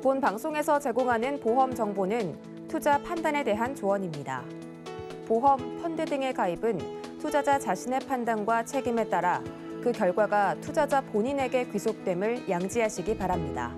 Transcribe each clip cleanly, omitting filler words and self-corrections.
본 방송에서 제공하는 보험 정보는 투자 판단에 대한 조언입니다. 보험, 펀드 등의 가입은 투자자 자신의 판단과 책임에 따라 그 결과가 투자자 본인에게 귀속됨을 양지하시기 바랍니다.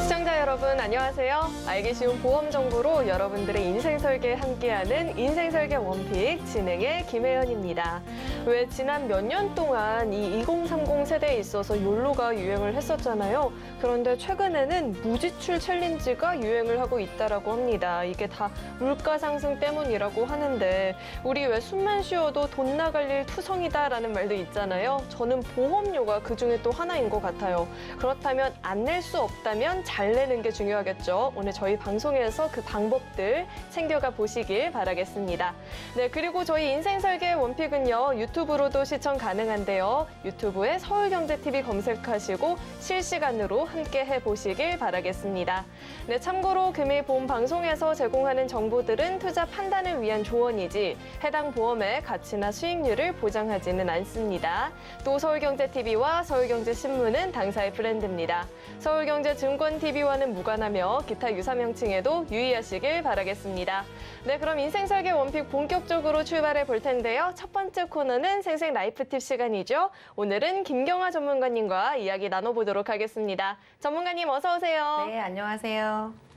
시청자 여러분 안녕하세요. 알기 쉬운 보험 정보로 여러분들의 인생 설계에 함께하는 인생 설계 원픽 진행의 김혜연입니다. 왜 지난 몇 년 동안 이 2030 세대에 있어서 욜로가 유행을 했었잖아요. 그런데 최근에는 무지출 챌린지가 유행을 하고 있다라고 합니다. 이게 다 물가 상승 때문이라고 하는데 우리 왜 숨만 쉬어도 돈 나갈 일 투성이다라는 말도 있잖아요. 저는 보험료가 그중에 또 하나인 것 같아요. 그렇다면 안 낼 수 없다면 잘 내는 게 중요하겠죠. 오늘 저희 방송에서 그 방법들 챙겨가 보시길 바라겠습니다. 네, 그리고 저희 인생 설계 원픽은요. 유튜브로도 시청 가능한데요. 유튜브에 서울경제TV 검색하시고 실시간으로 함께 해보시길 바라겠습니다. 네, 참고로 금일 보험 방송에서 제공하는 정보들은 투자 판단을 위한 조언이지 해당 보험의 가치나 수익률을 보장하지는 않습니다. 또 서울경제TV와 서울경제신문은 당사의 브랜드입니다. 서울경제증권TV와는 무관하며 기타 유사 명칭에도 유의하시길 바라겠습니다. 네, 그럼 인생 설계 원픽 본격적으로 출발해 볼 텐데요. 첫 번째 코너는 생생 라이프 팁 시간이죠. 오늘은 김경아 전문가님과 이야기 나눠보도록 하겠습니다. 전문가님 어서 오세요. 네, 안녕하세요.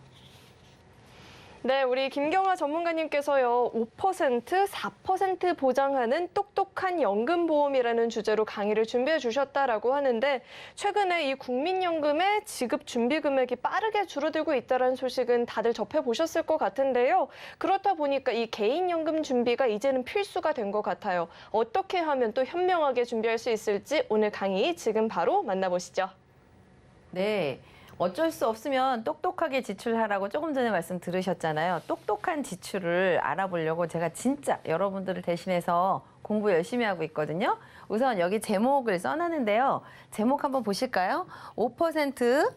네, 우리 김경아 전문가님께서요. 5%, 4% 보장하는 똑똑한 연금보험이라는 주제로 강의를 준비해 주셨다라고 하는데 최근에 이 국민연금의 지급 준비 금액이 빠르게 줄어들고 있다는 소식은 다들 접해보셨을 것 같은데요. 그렇다 보니까 이 개인연금 준비가 이제는 필수가 된 것 같아요. 어떻게 하면 또 현명하게 준비할 수 있을지 오늘 강의 지금 바로 만나보시죠. 네. 어쩔 수 없으면 똑똑하게 지출하라고 조금 전에 말씀 들으셨잖아요. 똑똑한 지출을 알아보려고 제가 진짜 여러분들을 대신해서 공부 열심히 하고 있거든요. 우선 여기 제목을 써놨는데요. 제목 한번 보실까요? 5%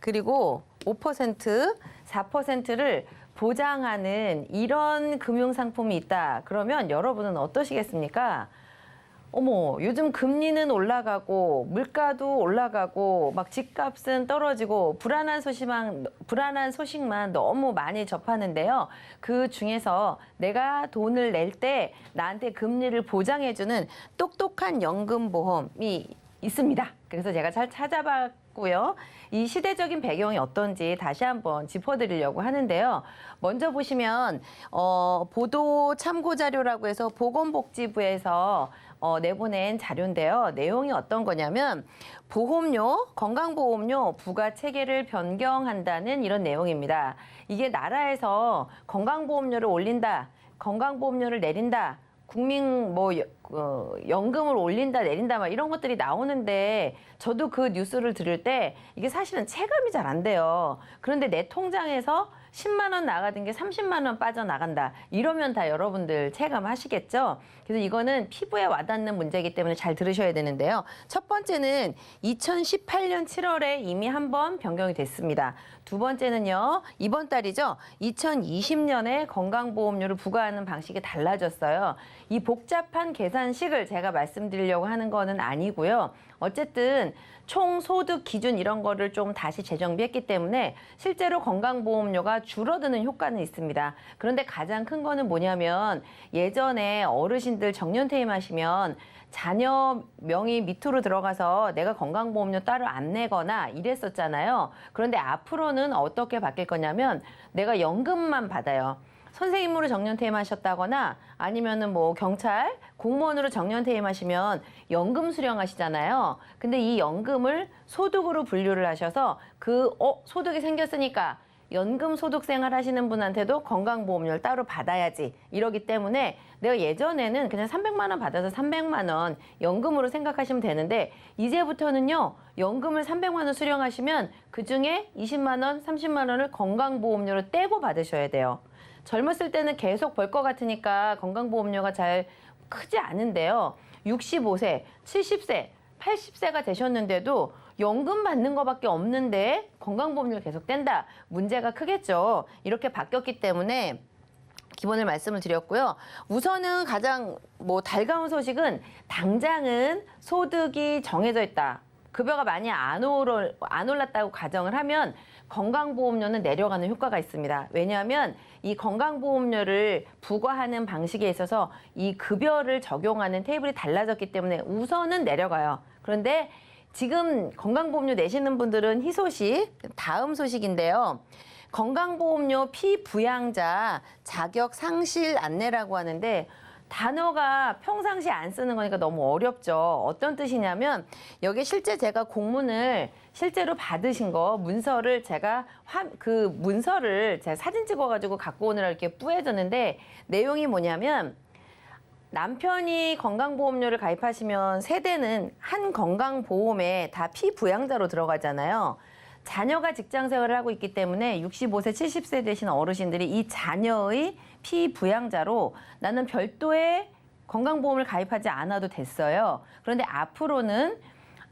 그리고 5%, 4%를 보장하는 이런 금융상품이 있다. 그러면 여러분은 어떠시겠습니까? 어머, 요즘 금리는 올라가고 물가도 올라가고 막 집값은 떨어지고 불안한 소식만 너무 많이 접하는데요. 그 중에서 내가 돈을 낼 때 나한테 금리를 보장해주는 똑똑한 연금보험이 있습니다. 그래서 제가 잘 찾아봤고요. 이 시대적인 배경이 어떤지 다시 한번 짚어드리려고 하는데요. 먼저 보시면 보도 참고 자료라고 해서 보건복지부에서 내보낸 자료인데요. 내용이 어떤 거냐면 보험료, 건강보험료 부과 체계를 변경한다는 이런 내용입니다. 이게 나라에서 건강보험료를 올린다, 건강보험료를 내린다, 국민 연금을 올린다 내린다 막 이런 것들이 나오는데 저도 그 뉴스를 들을 때 이게 사실은 체감이 잘 안 돼요. 그런데 내 통장에서 10만 원 나가던 게 30만 원 빠져나간다. 이러면 다 여러분들 체감하시겠죠? 그래서 이거는 피부에 와닿는 문제이기 때문에 잘 들으셔야 되는데요. 첫 번째는 2018년 7월에 이미 한번 변경이 됐습니다. 두 번째는요. 이번 달이죠. 2020년에 건강보험료를 부과하는 방식이 달라졌어요. 이 복잡한 계산식을 제가 말씀드리려고 하는 거는 아니고요. 어쨌든 총 소득 기준 이런 거를 좀 다시 재정비했기 때문에 실제로 건강보험료가 줄어드는 효과는 있습니다. 그런데 가장 큰 거는 뭐냐면 예전에 어르신들 정년퇴임하시면 자녀 명의 밑으로 들어가서 내가 건강보험료 따로 안 내거나 이랬었잖아요. 그런데 앞으로는 어떻게 바뀔 거냐면 내가 연금만 받아요. 선생님으로 정년퇴임하셨다거나 아니면은 뭐 경찰, 공무원으로 정년퇴임하시면 연금 수령하시잖아요. 근데 이 연금을 소득으로 분류를 하셔서 소득이 생겼으니까 연금 소득 생활 하시는 분한테도 건강보험료를 따로 받아야지 이러기 때문에 내가 예전에는 그냥 300만 원 받아서 300만 원 연금으로 생각하시면 되는데 이제부터는요 연금을 300만 원 수령하시면 그중에 20만 원, 30만 원을 건강보험료로 떼고 받으셔야 돼요. 젊었을 때는 계속 벌 것 같으니까 건강보험료가 잘 크지 않은데요. 65세, 70세, 80세가 되셨는데도 연금 받는 거밖에 없는데 건강보험료를 계속 뗀다. 문제가 크겠죠. 이렇게 바뀌었기 때문에 기본을 말씀을 드렸고요. 우선은 가장 달가운 소식은 당장은 소득이 정해져 있다. 급여가 많이 안 올랐다고 가정을 하면 건강보험료는 내려가는 효과가 있습니다. 왜냐하면 이 건강보험료를 부과하는 방식에 있어서 이 급여를 적용하는 테이블이 달라졌기 때문에 우선은 내려가요. 그런데 지금 건강보험료 내시는 분들은 희소식, 다음 소식인데요. 건강보험료 피부양자 자격 상실 안내라고 하는데 단어가 평상시에 안 쓰는 거니까 너무 어렵죠. 어떤 뜻이냐면 여기 실제 제가 공문을 실제로 받으신 거 문서를 제가 그 문서를 제가 사진 찍어가지고 갖고 오느라 이렇게 뿌해졌는데 내용이 뭐냐면 남편이 건강보험료를 가입하시면 세대는 한 건강보험에 다 피부양자로 들어가잖아요. 자녀가 직장 생활을 하고 있기 때문에 65세, 70세 되신 어르신들이 이 자녀의 피부양자로 나는 별도의 건강보험을 가입하지 않아도 됐어요. 그런데 앞으로는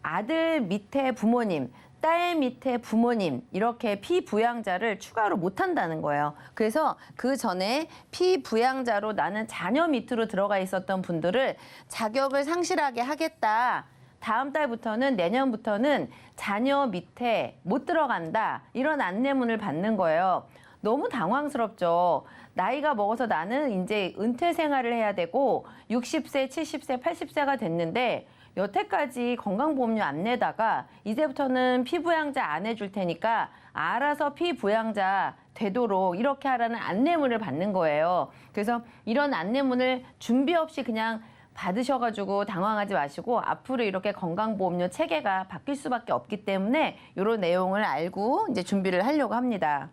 아들 밑에 부모님, 딸 밑에 부모님 이렇게 피부양자를 추가로 못한다는 거예요. 그래서 그 전에 피부양자로 나는 자녀 밑으로 들어가 있었던 분들을 자격을 상실하게 하겠다. 다음 달부터는 내년부터는 자녀 밑에 못 들어간다. 이런 안내문을 받는 거예요. 너무 당황스럽죠. 나이가 먹어서 나는 이제 은퇴 생활을 해야 되고 60세, 70세, 80세가 됐는데 여태까지 건강보험료 안 내다가 이제부터는 피부양자 안 해줄 테니까 알아서 피부양자 되도록 이렇게 하라는 안내문을 받는 거예요. 그래서 이런 안내문을 준비 없이 그냥 받으셔가지고 당황하지 마시고 앞으로 이렇게 건강보험료 체계가 바뀔 수밖에 없기 때문에 이런 내용을 알고 이제 준비를 하려고 합니다.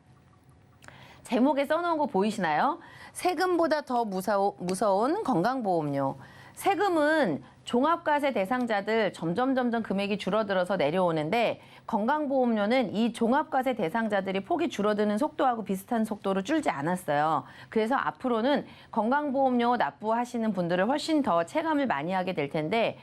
제목에 써놓은 거 보이시나요? 세금보다 더 무서운 건강보험료. 세금은 종합과세 대상자들 점점 금액이 줄어들어서 내려오는데 건강보험료는 이 종합과세 대상자들이 폭이 줄어드는 속도하고 비슷한 속도로 줄지 않았어요. 그래서 앞으로는 건강보험료 납부하시는 분들을 훨씬 더 체감을 많이 하게 될 텐데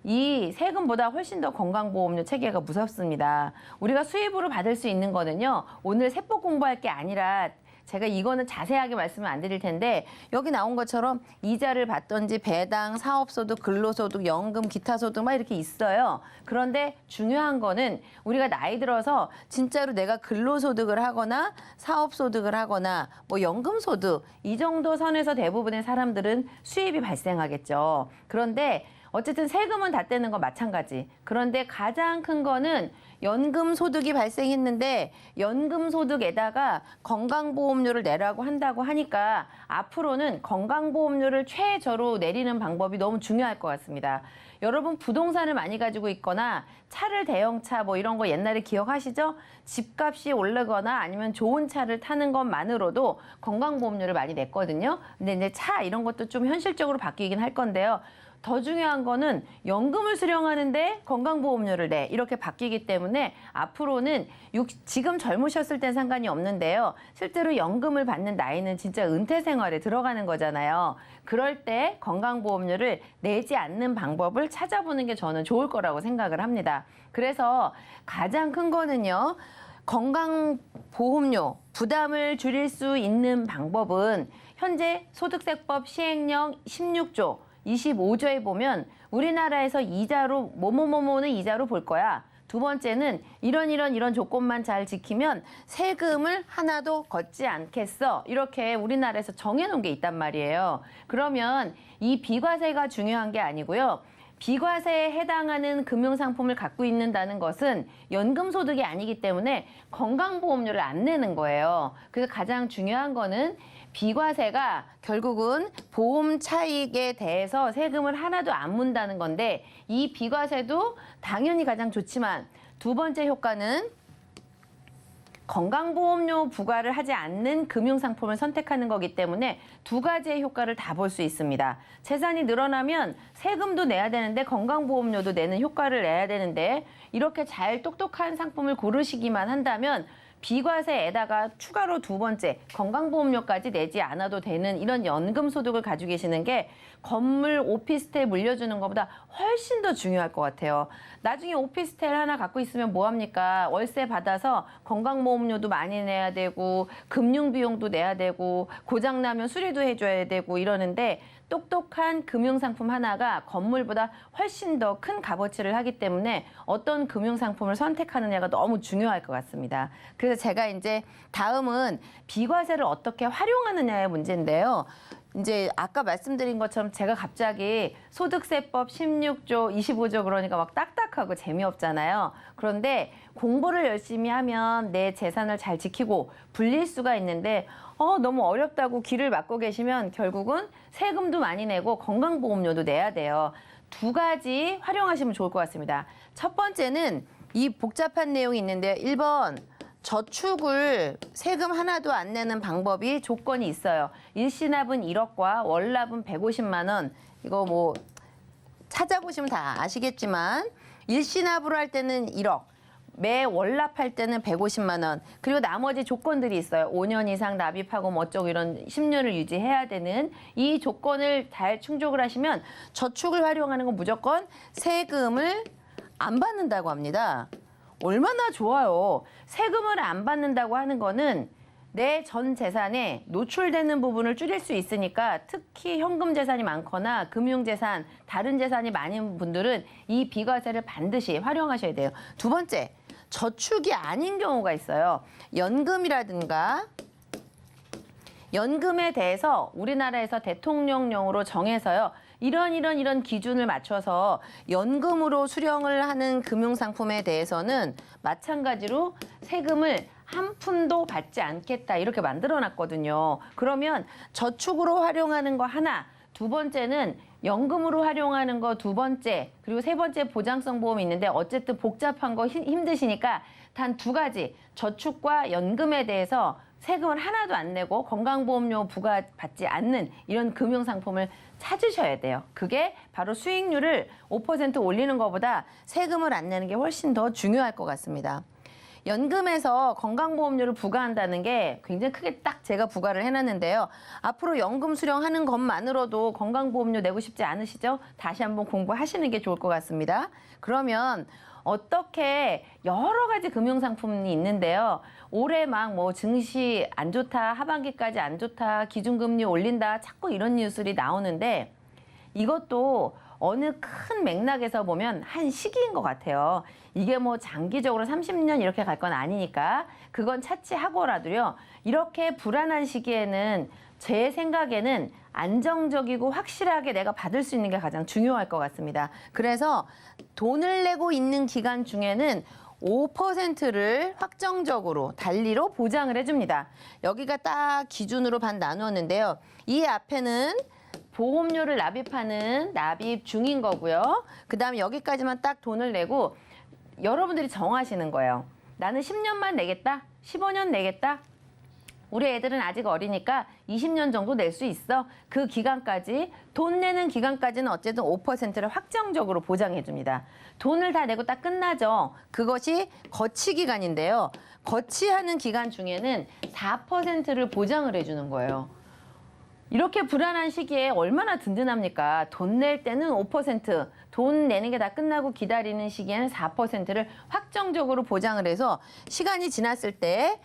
이 세금보다 훨씬 더 건강보험료 체계가 무섭습니다. 우리가 수입으로 받을 수 있는 거는요. 오늘 세법 공부할 게 아니라 제가 이거는 자세하게 말씀을 안 드릴 텐데 여기 나온 것처럼 이자를 받던지 배당, 사업소득, 근로소득, 연금, 기타소득 막 이렇게 있어요. 그런데 중요한 거는 우리가 나이 들어서 진짜로 내가 근로소득을 하거나 사업소득을 하거나 연금소득 이 정도 선에서 대부분의 사람들은 수입이 발생하겠죠. 그런데 어쨌든 세금은 다 떼는 거 마찬가지. 그런데 가장 큰 거는 연금 소득이 발생했는데 연금 소득에다가 건강보험료를 내라고 한다고 하니까 앞으로는 건강보험료를 최저로 내리는 방법이 너무 중요할 것 같습니다. 여러분 부동산을 많이 가지고 있거나 차를 대형차 이런 거 옛날에 기억하시죠? 집값이 오르거나 아니면 좋은 차를 타는 것만으로도 건강보험료를 많이 냈거든요. 근데 이제 차 이런 것도 좀 현실적으로 바뀌긴 할 건데요. 더 중요한 거는 연금을 수령하는데 건강보험료를 내 이렇게 바뀌기 때문에 앞으로는 지금 젊으셨을 땐 상관이 없는데요. 실제로 연금을 받는 나이는 진짜 은퇴 생활에 들어가는 거잖아요. 그럴 때 건강보험료를 내지 않는 방법을 찾아보는 게 저는 좋을 거라고 생각을 합니다. 그래서 가장 큰 거는요. 건강보험료 부담을 줄일 수 있는 방법은 현재 소득세법 시행령 16조 25조에 보면 우리나라에서 이자로 뭐뭐뭐뭐는 이자로 볼 거야. 두 번째는 이런 조건만 잘 지키면 세금을 하나도 걷지 않겠어. 이렇게 우리나라에서 정해놓은 게 있단 말이에요. 그러면 이 비과세가 중요한 게 아니고요. 비과세에 해당하는 금융상품을 갖고 있는다는 것은 연금소득이 아니기 때문에 건강보험료를 안 내는 거예요. 그래서 가장 중요한 거는 비과세가 결국은 보험 차익에 대해서 세금을 하나도 안 문다는 건데 이 비과세도 당연히 가장 좋지만 두 번째 효과는 건강보험료 부과를 하지 않는 금융상품을 선택하는 거기 때문에 두 가지의 효과를 다 볼 수 있습니다. 재산이 늘어나면 세금도 내야 되는데 건강보험료도 내는 효과를 내야 되는데 이렇게 잘 똑똑한 상품을 고르시기만 한다면 비과세에다가 추가로 두 번째 건강보험료까지 내지 않아도 되는 이런 연금소득을 가지고 계시는 게 건물 오피스텔 물려주는 것보다 훨씬 더 중요할 것 같아요. 나중에 오피스텔 하나 갖고 있으면 뭐합니까? 월세 받아서 건강보험료도 많이 내야 되고 금융비용도 내야 되고 고장나면 수리도 해줘야 되고 이러는데 똑똑한 금융상품 하나가 건물보다 훨씬 더 큰 값어치를 하기 때문에 어떤 금융상품을 선택하느냐가 너무 중요할 것 같습니다. 그래서 제가 이제 다음은 비과세를 어떻게 활용하느냐의 문제인데요. 이제 아까 말씀드린 것처럼 제가 갑자기 소득세법 16조, 25조 그러니까 막 딱딱하고 재미없잖아요. 그런데 공부를 열심히 하면 내 재산을 잘 지키고 불릴 수가 있는데 너무 어렵다고 길을 막고 계시면 결국은 세금도 많이 내고 건강보험료도 내야 돼요. 두 가지 활용하시면 좋을 것 같습니다. 첫 번째는 이 복잡한 내용이 있는데 1번 저축을 세금 하나도 안 내는 방법이 조건이 있어요. 일시납은 1억과 월납은 150만 원. 이거 뭐 찾아보시면 다 아시겠지만 일시납으로 할 때는 1억. 매 월납할 때는 150만 원. 그리고 나머지 조건들이 있어요. 5년 이상 납입하고 뭐 어쩌고 이런 10년을 유지해야 되는 이 조건을 잘 충족을 하시면 저축을 활용하는 건 무조건 세금을 안 받는다고 합니다. 얼마나 좋아요. 세금을 안 받는다고 하는 거는 내 전 재산에 노출되는 부분을 줄일 수 있으니까 특히 현금 재산이 많거나 금융 재산, 다른 재산이 많은 분들은 이 비과세를 반드시 활용하셔야 돼요. 두 번째, 저축이 아닌 경우가 있어요. 연금이라든가 연금에 대해서 우리나라에서 대통령령으로 정해서요. 이런 기준을 맞춰서 연금으로 수령을 하는 금융상품에 대해서는 마찬가지로 세금을 한 푼도 받지 않겠다 이렇게 만들어놨거든요. 그러면 저축으로 활용하는 거 하나, 두 번째는 연금으로 활용하는 거 두 번째, 그리고 세 번째 보장성 보험이 있는데 어쨌든 복잡한 거 힘드시니까 단 두 가지 저축과 연금에 대해서 세금을 하나도 안 내고 건강보험료 부과받지 않는 이런 금융상품을 찾으셔야 돼요. 그게 바로 수익률을 5% 올리는 것보다 세금을 안 내는 게 훨씬 더 중요할 것 같습니다. 연금에서 건강보험료를 부과한다는 게 굉장히 크게 딱 제가 부과를 해놨는데요. 앞으로 연금 수령하는 것만으로도 건강보험료 내고 싶지 않으시죠? 다시 한번 공부하시는 게 좋을 것 같습니다. 그러면 어떻게 여러 가지 금융상품이 있는데요. 올해 막 뭐 증시 안 좋다, 하반기까지 안 좋다, 기준금리 올린다, 자꾸 이런 뉴스들이 나오는데 이것도 어느 큰 맥락에서 보면 한 시기인 것 같아요. 이게 뭐 장기적으로 30년 이렇게 갈 건 아니니까 그건 차치하고라도요. 이렇게 불안한 시기에는 제 생각에는 안정적이고 확실하게 내가 받을 수 있는 게 가장 중요할 것 같습니다. 그래서 돈을 내고 있는 기간 중에는 5%를 확정적으로 단리로 보장을 해줍니다. 여기가 딱 기준으로 반 나누었는데요. 이 앞에는 보험료를 납입하는 납입 중인 거고요. 그 다음에 여기까지만 딱 돈을 내고 여러분들이 정하시는 거예요. 나는 10년만 내겠다, 15년 내겠다. 우리 애들은 아직 어리니까 20년 정도 낼 수 있어. 그 기간까지, 돈 내는 기간까지는 어쨌든 5%를 확정적으로 보장해 줍니다. 돈을 다 내고 딱 끝나죠. 그것이 거치 기간인데요. 거치하는 기간 중에는 4%를 보장을 해주는 거예요. 이렇게 불안한 시기에 얼마나 든든합니까? 돈 낼 때는 5%, 돈 내는 게 다 끝나고 기다리는 시기에는 4%를 확정적으로 보장을 해서 시간이 지났을 때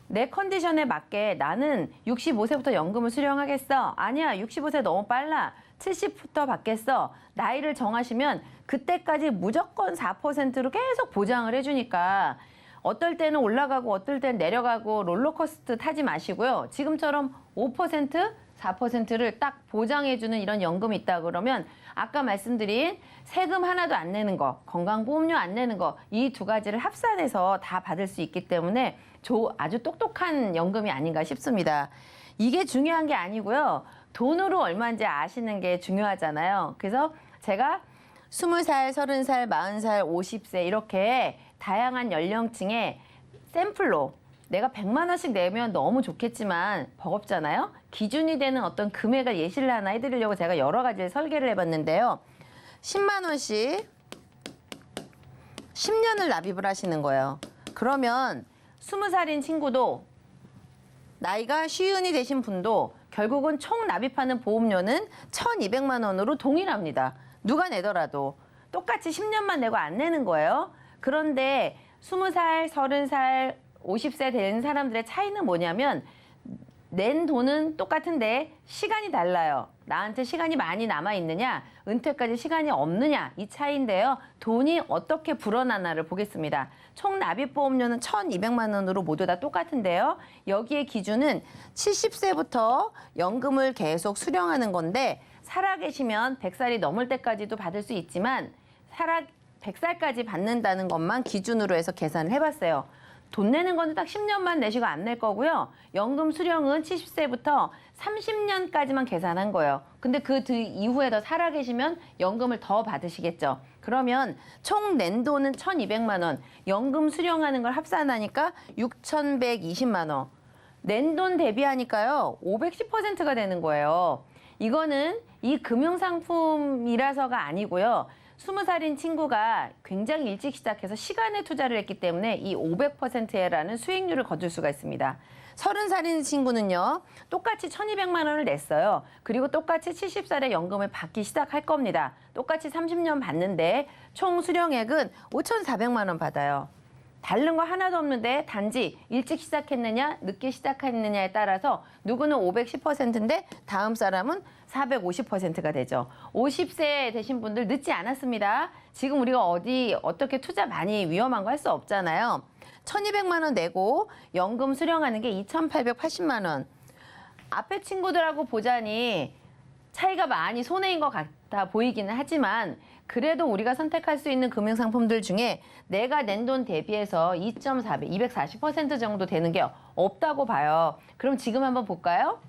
내 컨디션에 맞게 나는 65세부터 연금을 수령하겠어. 아니야, 65세 너무 빨라. 70부터 받겠어. 나이를 정하시면 그때까지 무조건 4%로 계속 보장을 해주니까 어떨 때는 올라가고 어떨 때는 내려가고 롤러코스터 타지 마시고요. 지금처럼 5%, 4%를 딱 보장해주는 이런 연금이 있다 그러면 아까 말씀드린 세금 하나도 안 내는 거, 건강보험료 안 내는 거, 이 두 가지를 합산해서 다 받을 수 있기 때문에 아주 똑똑한 연금이 아닌가 싶습니다. 이게 중요한 게 아니고요. 돈으로 얼마인지 아시는 게 중요하잖아요. 그래서 제가 20살, 30살, 40살, 50세 이렇게 다양한 연령층에 샘플로 내가 100만 원씩 내면 너무 좋겠지만 버겁잖아요. 기준이 되는 어떤 금액을 예시를 하나 해드리려고 제가 여러 가지 설계를 해봤는데요. 10만 원씩 10년을 납입을 하시는 거예요. 그러면 20살인 친구도 나이가 쉬운이 되신 분도 결국은 총 납입하는 보험료는 1,200만 원으로 동일합니다. 누가 내더라도 똑같이 10년만 내고 안 내는 거예요. 그런데 20살, 30살, 50세 된 사람들의 차이는 뭐냐면 낸 돈은 똑같은데 시간이 달라요. 나한테 시간이 많이 남아있느냐, 은퇴까지 시간이 없느냐, 이 차이인데요. 돈이 어떻게 불어나나를 보겠습니다. 총 납입보험료는 1,200만 원으로 모두 다 똑같은데요. 여기에 기준은 70세부터 연금을 계속 수령하는 건데 살아계시면 100살이 넘을 때까지도 받을 수 있지만 100살까지 받는다는 것만 기준으로 해서 계산을 해봤어요. 돈 내는 거는 딱 10년만 내시고 안 낼 거고요. 연금 수령은 70세부터 30년까지만 계산한 거예요. 근데 그 이후에 더 살아계시면 연금을 더 받으시겠죠. 그러면 총 낸 돈은 1,200만 원, 연금 수령하는 걸 합산하니까 6,120만 원. 낸 돈 대비하니까요, 510%가 되는 거예요. 이거는 이 금융상품이라서가 아니고요. 20살인 친구가 굉장히 일찍 시작해서 시간에 투자를 했기 때문에 이 500%라는 수익률을 거둘 수가 있습니다. 30살인 친구는요, 똑같이 1,200만 원을 냈어요. 그리고 똑같이 70살에 연금을 받기 시작할 겁니다. 똑같이 30년 받는데 총 수령액은 5,400만 원 받아요. 다른 거 하나도 없는데 단지 일찍 시작했느냐, 늦게 시작했느냐에 따라서 누구는 510%인데 다음 사람은 450%가 되죠. 50세 되신 분들 늦지 않았습니다. 지금 우리가 어떻게 투자 많이 위험한 거 할 수 없잖아요. 1,200만 원 내고 연금 수령하는 게 2,880만 원. 앞에 친구들하고 보자니 차이가 많이 손해인 것 같아 보이기는 하지만 그래도 우리가 선택할 수 있는 금융상품들 중에 내가 낸 돈 대비해서 240% 정도 되는 게 없다고 봐요. 그럼 지금 한번 볼까요?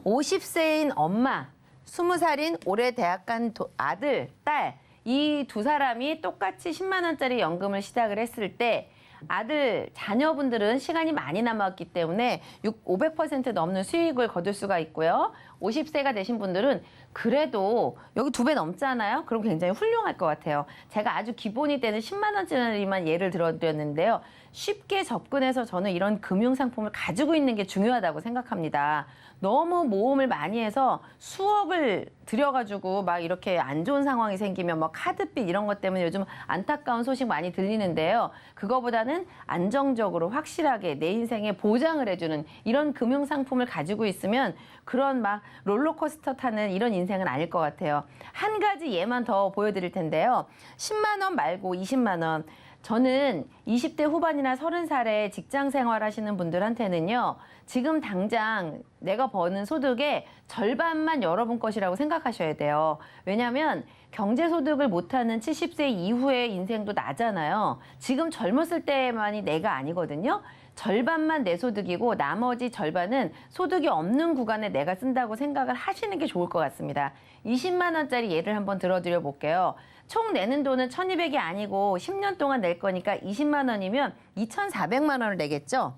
50세인 엄마, 20살인 올해 대학 간 아들, 딸, 이 두 사람이 똑같이 10만 원짜리 연금을 시작을 했을 때 아들, 자녀분들은 시간이 많이 남았기 때문에 500% 넘는 수익을 거둘 수가 있고요. 50세가 되신 분들은 그래도 여기 2배 넘잖아요. 그럼 굉장히 훌륭할 것 같아요. 제가 아주 기본이 되는 10만 원짜리만 예를 들어드렸는데요. 쉽게 접근해서 저는 이런 금융상품을 가지고 있는 게 중요하다고 생각합니다. 너무 모험을 많이 해서 수억을 들여가지고 막 이렇게 안 좋은 상황이 생기면 뭐 카드빚 이런 것 때문에 요즘 안타까운 소식 많이 들리는데요. 그거보다는 안정적으로 확실하게 내 인생에 보장을 해주는 이런 금융상품을 가지고 있으면 그런 막 롤러코스터 타는 이런 인생은 아닐 것 같아요. 한 가지 예만 더 보여드릴 텐데요. 10만 원 말고 20만 원. 저는 20대 후반이나 30살에 직장 생활하시는 분들한테는요. 지금 당장 내가 버는 소득의 절반만 여러분 것이라고 생각하셔야 돼요. 왜냐하면 경제소득을 못하는 70세 이후의 인생도 나잖아요. 지금 젊었을 때만이 내가 아니거든요. 절반만 내 소득이고 나머지 절반은 소득이 없는 구간에 내가 쓴다고 생각을 하시는 게 좋을 것 같습니다. 20만 원짜리 예를 한번 들어드려 볼게요. 총 내는 돈은 1,200이 아니고 10년 동안 낼 거니까 20만 원이면 2,400만 원을 내겠죠?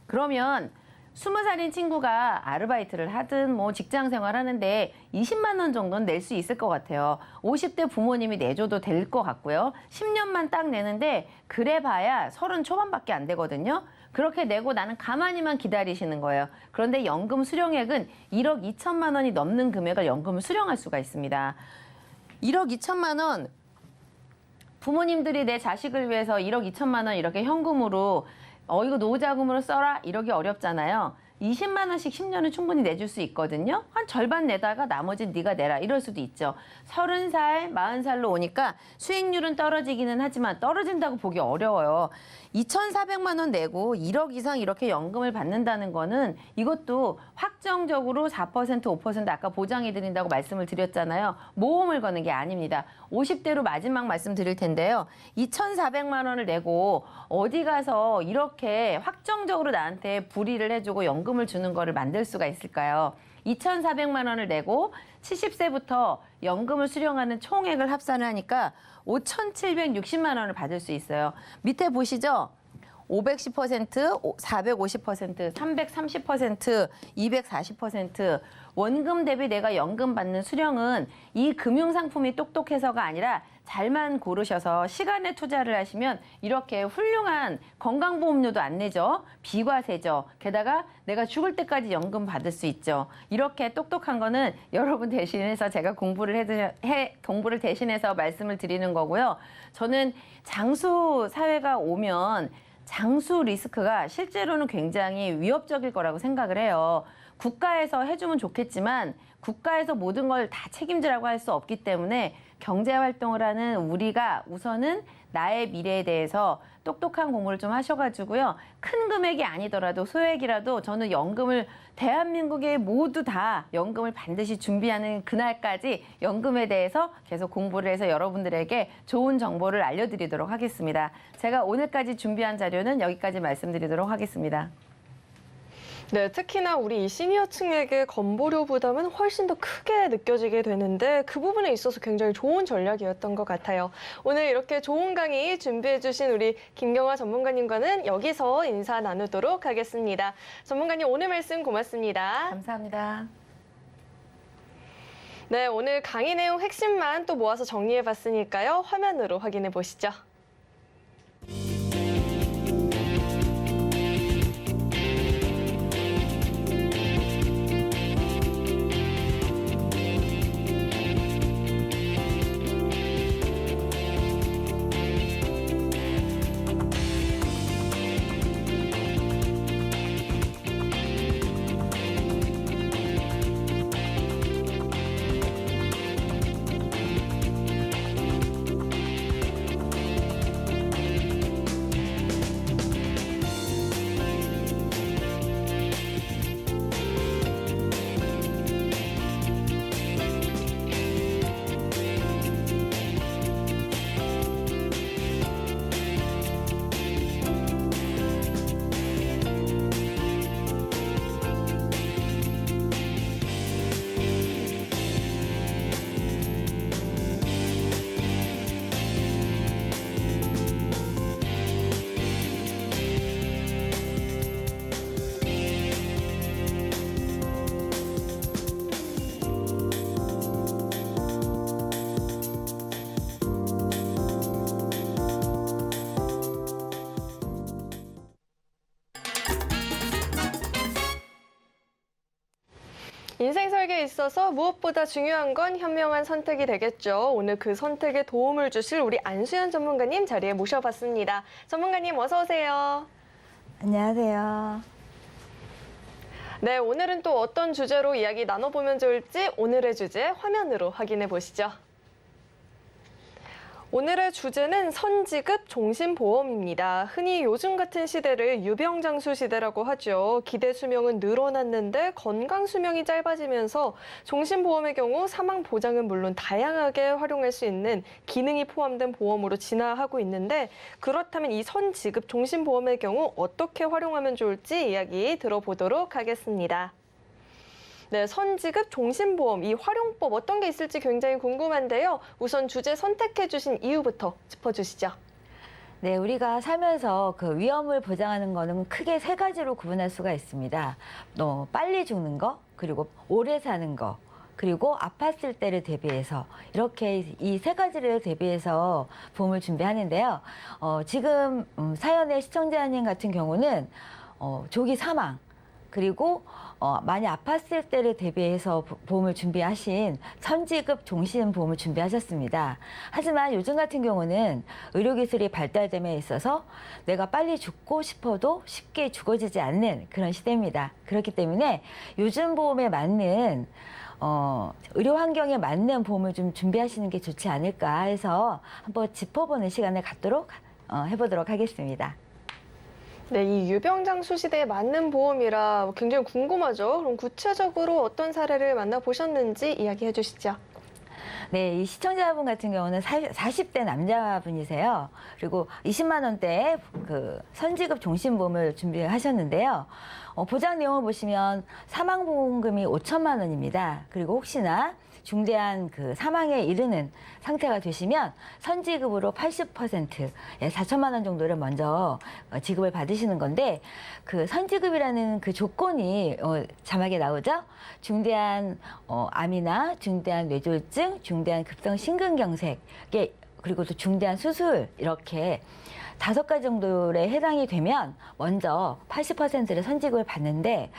그러면 20살인 친구가 아르바이트를 하든 뭐 직장 생활 하는데 20만 원 정도는 낼 수 있을 것 같아요. 50대 부모님이 내줘도 될 것 같고요. 10년만 딱 내는데 그래 봐야 30 초반밖에 안 되거든요. 그렇게 내고 나는 가만히만 기다리시는 거예요. 그런데 연금 수령액은 1억 2천만 원이 넘는 금액을 연금을 수령할 수가 있습니다. 1억 2천만 원, 부모님들이 내 자식을 위해서 1억 2천만 원 이렇게 현금으로 이거 노후자금으로 써라 이러기 어렵잖아요. 20만 원씩 10년은 충분히 내줄 수 있거든요. 한 절반 내다가 나머지는 네가 내라 이럴 수도 있죠. 30살, 40살로 오니까 수익률은 떨어지기는 하지만 떨어진다고 보기 어려워요. 2,400만 원 내고 1억 이상 이렇게 연금을 받는다는 거는 이것도 확정적으로 4%, 5% 아까 보장해 드린다고 말씀을 드렸잖아요. 모험을 거는 게 아닙니다. 50대로 마지막 말씀 드릴 텐데요. 2,400만 원을 내고 어디 가서 이렇게 확정적으로 나한테 불이를 해주고 연금을 주는 거를 만들 수가 있을까요? 2,400만 원을 내고 70세부터 연금을 수령하는 총액을 합산을 하니까 5,760만 원을 받을 수 있어요. 밑에 보시죠? 510%, 450%, 330%, 240%, 원금 대비 내가 연금 받는 수령은 이 금융상품이 똑똑해서가 아니라 잘만 고르셔서 시간에 투자를 하시면 이렇게 훌륭한 건강보험료도 안 내죠. 비과세죠. 게다가 내가 죽을 때까지 연금 받을 수 있죠. 이렇게 똑똑한 거는 여러분 대신해서 제가 공부를 대신해서 말씀을 드리는 거고요. 저는 장수 사회가 오면 장수 리스크가 실제로는 굉장히 위협적일 거라고 생각을 해요. 국가에서 해주면 좋겠지만 국가에서 모든 걸 다 책임지라고 할 수 없기 때문에 경제활동을 하는 우리가 우선은 나의 미래에 대해서 똑똑한 공부를 좀 하셔가지고요. 큰 금액이 아니더라도 소액이라도 저는 연금을 대한민국에 모두 다 연금을 반드시 준비하는 그날까지 연금에 대해서 계속 공부를 해서 여러분들에게 좋은 정보를 알려드리도록 하겠습니다. 제가 오늘까지 준비한 자료는 여기까지 말씀드리도록 하겠습니다. 네, 특히나 우리 이 시니어층에게 건보료 부담은 훨씬 더 크게 느껴지게 되는데 그 부분에 있어서 굉장히 좋은 전략이었던 것 같아요. 오늘 이렇게 좋은 강의 준비해 주신 우리 김경화 전문가님과는 여기서 인사 나누도록 하겠습니다. 전문가님 오늘 말씀 고맙습니다. 감사합니다. 네, 오늘 강의 내용 핵심만 또 모아서 정리해 봤으니까요. 화면으로 확인해 보시죠. 인생 설계에 있어서 무엇보다 중요한 건 현명한 선택이 되겠죠. 오늘 그 선택에 도움을 주실 우리 안수연 전문가님 자리에 모셔봤습니다. 전문가님 어서 오세요. 안녕하세요. 네, 오늘은 또 어떤 주제로 이야기 나눠보면 좋을지 오늘의 주제 화면으로 확인해 보시죠. 오늘의 주제는 선지급 종신보험입니다. 흔히 요즘 같은 시대를 유병장수 시대라고 하죠. 기대 수명은 늘어났는데 건강 수명이 짧아지면서 종신보험의 경우 사망 보장은 물론 다양하게 활용할 수 있는 기능이 포함된 보험으로 진화하고 있는데 그렇다면 이 선지급 종신보험의 경우 어떻게 활용하면 좋을지 이야기 들어보도록 하겠습니다. 네, 선지급 종신보험, 이 활용법 어떤 게 있을지 굉장히 궁금한데요. 우선 주제 선택해 주신 이유부터 짚어주시죠. 네, 우리가 살면서 그 위험을 보장하는 거는 크게 세 가지로 구분할 수가 있습니다. 빨리 죽는 거, 그리고 오래 사는 거, 그리고 아팠을 때를 대비해서 이렇게 이 세 가지를 대비해서 보험을 준비하는데요. 지금 사연의 시청자님 같은 경우는 조기 사망, 그리고 많이 아팠을 때를 대비해서 보험을 준비하신 선지급 종신보험을 준비하셨습니다. 하지만 요즘 같은 경우는 의료기술이 발달됨에 있어서 내가 빨리 죽고 싶어도 쉽게 죽어지지 않는 그런 시대입니다. 그렇기 때문에 요즘 보험에 맞는 의료 환경에 맞는 보험을 좀 준비하시는 게 좋지 않을까 해서 한번 짚어보는 시간을 갖도록 해보도록 하겠습니다. 네, 이 유병장수 시대에 맞는 보험이라 굉장히 궁금하죠. 그럼 구체적으로 어떤 사례를 만나보셨는지 이야기해 주시죠. 네, 이 시청자분 같은 경우는 40대 남자분이세요. 그리고 20만 원대의 그 선지급 종신보험을 준비하셨는데요. 보장 내용을 보시면 사망보험금이 5천만 원입니다. 그리고 혹시나 중대한 그 사망에 이르는 상태가 되시면 선지급으로 80%, 4천만 원 정도를 먼저 지급을 받으시는 건데 그 선지급이라는 그 조건이 자막에 나오죠. 중대한 암이나 중대한 뇌졸중, 중대한 급성 심근경색, 그리고 또 중대한 수술 이렇게 5가지 정도에 해당이 되면 먼저 80%를 선지급을 받는데